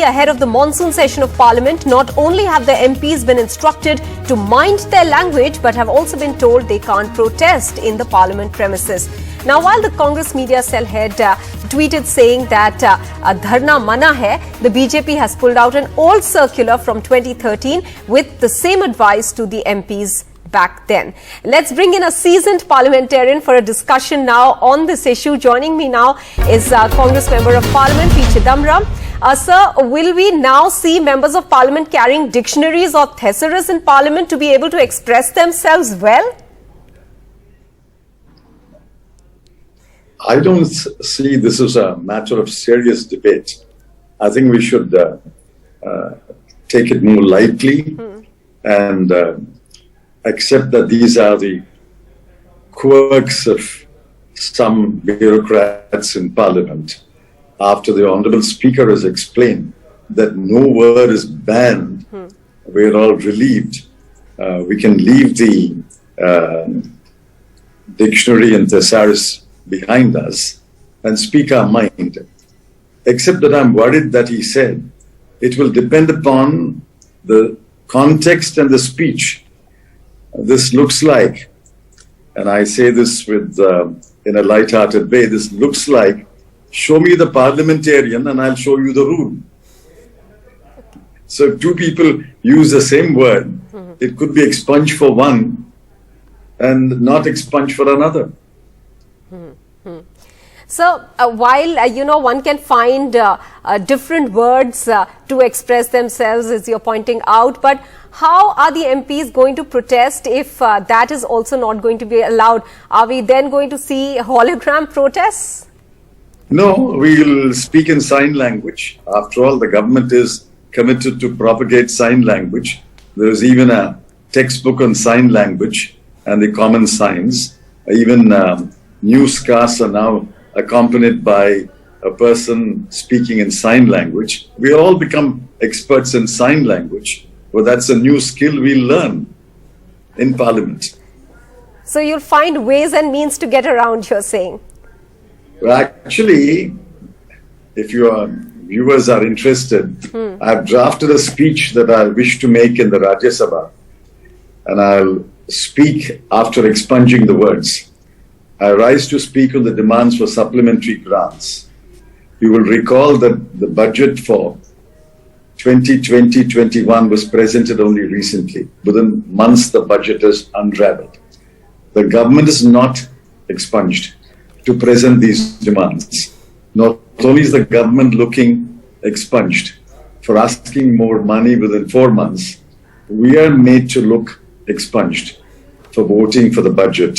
day ahead of the monsoon session of Parliament, not only have the MPs been instructed to mind their language, but have also been told they can't protest in the Parliament premises. Now, while the Congress media cell head tweeted saying that dharna mana hai, the BJP has pulled out an old circular from 2013 with the same advice to the MPs back then. Let's bring in a seasoned parliamentarian for a discussion now on this issue. Joining me now is Congress Member of Parliament, Chidambaram. Sir, will we now see members of Parliament carrying dictionaries or thesaurus in Parliament to be able to express themselves well? I don't see this as a matter of serious debate. I think we should take it more lightly and accept that these are the quirks of some bureaucrats in Parliament. After the Honourable Speaker has explained that no word is banned, we're all relieved. We can leave the dictionary and thesaurus behind us and speak our mind. Except that I'm worried that he said it will depend upon the context and the speech. This looks like, and I say this with in a light-hearted way, this looks like, show me the parliamentarian and I'll show you the rule. So if two people use the same word, it could be expunged for one and not expunged for another. So, while, one can find different words to express themselves, as you're pointing out, but how are the MPs going to protest if that is also not going to be allowed? Are we then going to see hologram protests? No, we'll speak in sign language. After all, the government is committed to propagate sign language. There is even a textbook on sign language and the common signs. Even newscasts are now accompanied by a person speaking in sign language. We all become experts in sign language. Well, that's a new skill we'll learn in Parliament. So you'll find ways and means to get around, you're saying? Well, actually, if your viewers are interested, I've drafted a speech that I wish to make in the Rajya Sabha, and I'll speak after expunging the words. I rise to speak on the demands for supplementary grants. You will recall that the budget for 2020-21 was presented only recently. Within months, the budget is unraveled. The government is not expunged to present these demands. Not only is the government looking expunged for asking more money within 4 months, we are made to look expunged for voting for the budget.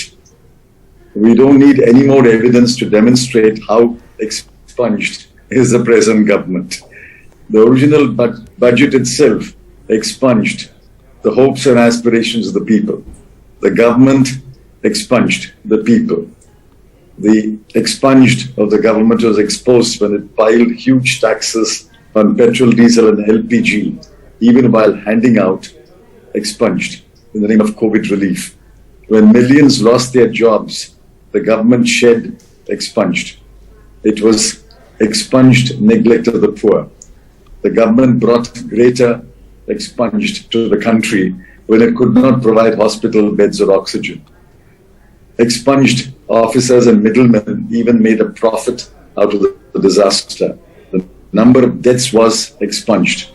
We don't need any more evidence to demonstrate how expunged is the present government. The original budget itself expunged the hopes and aspirations of the people. The government expunged the people. The expunged of the government was exposed when it piled huge taxes on petrol, diesel and LPG, even while handing out expunged in the name of COVID relief. When millions lost their jobs, the government shed expunged. It was expunged neglect of the poor. The government brought greater expunged to the country when it could not provide hospital beds or oxygen. Expunged officers and middlemen even made a profit out of the disaster. The number of deaths was expunged.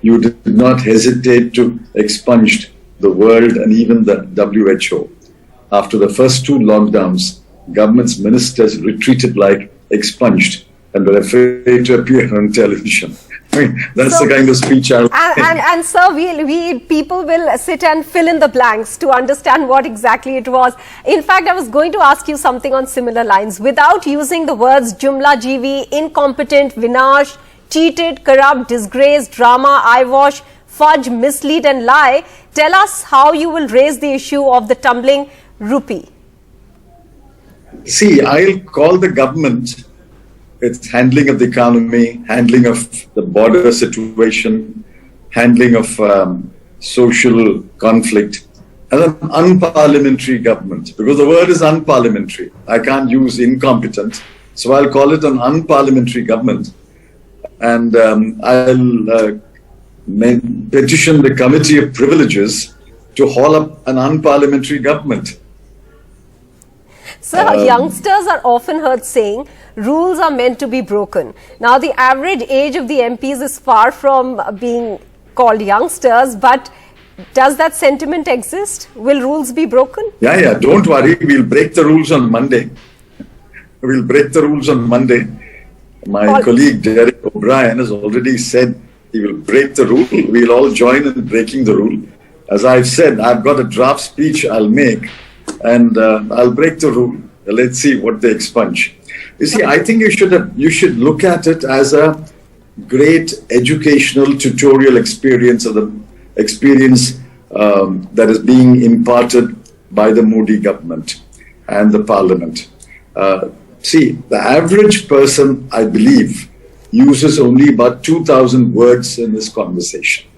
You did not hesitate to expunge the world and even the WHO. After the first 2 lockdowns, government's ministers retreated like expunged and were afraid to appear on television. I mean, that's the kind of speech I'll... And sir, people will sit and fill in the blanks to understand what exactly it was. In fact, I was going to ask you something on similar lines. Without using the words jumla jivi, incompetent, vinash, cheated, corrupt, disgrace, drama, eyewash, fudge, mislead and lie, tell us how you will raise the issue of the tumbling rupee. See, I'll call the government its handling of the economy, handling of the border situation, handling of social conflict, as an unparliamentary government, because the word is unparliamentary. I can't use incompetent, so I'll call it an unparliamentary government. and I'll petition the Committee of Privileges to haul up an unparliamentary government. Sir, youngsters are often heard saying rules are meant to be broken. Now, the average age of the MPs is far from being called youngsters, but does that sentiment exist? Will rules be broken? Yeah, don't worry. We'll break the rules on Monday. We'll break the rules on Monday. My colleague Derek O'Brien has already said he will break the rule. We'll all join in breaking the rule. As I've said, I've got a draft speech I'll make, and I'll break the rule. Let's see what they expunge. You see, I think you should look at it as a great educational tutorial experience of the experience that is being imparted by the Modi government and the Parliament. See, the average person, I believe, uses only about 2,000 words in this conversation.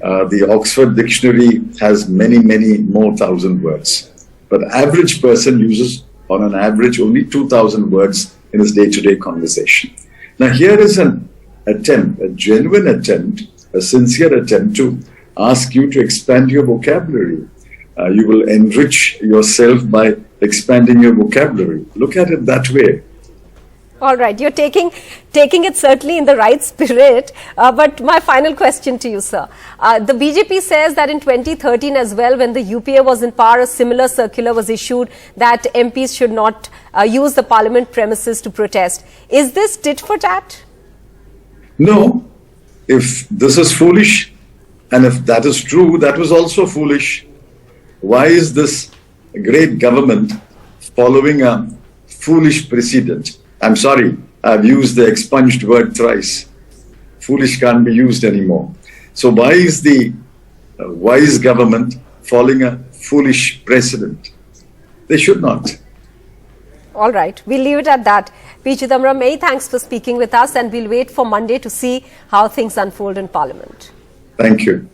The Oxford Dictionary has many, many more thousand words. But the average person uses, on an average, only 2,000 words in his day-to-day conversation. Now, here is an attempt, a genuine attempt, a sincere attempt to ask you to expand your vocabulary. You will enrich yourself by expanding your vocabulary. Look at it that way. All right, you're taking it certainly in the right spirit. But my final question to you, sir. The BJP says that in 2013 as well, when the UPA was in power, a similar circular was issued that MPs should not use the parliament premises to protest. Is this tit for tat? No. If this is foolish, and if that is true, that was also foolish. Why is this great government following a foolish precedent? I'm sorry, I've used the expunged word thrice. Foolish can't be used anymore. So why is the wise government following a foolish precedent? They should not. All right, we'll leave it at that. P. Chidambaram, many thanks for speaking with us, and we'll wait for Monday to see how things unfold in Parliament. Thank you.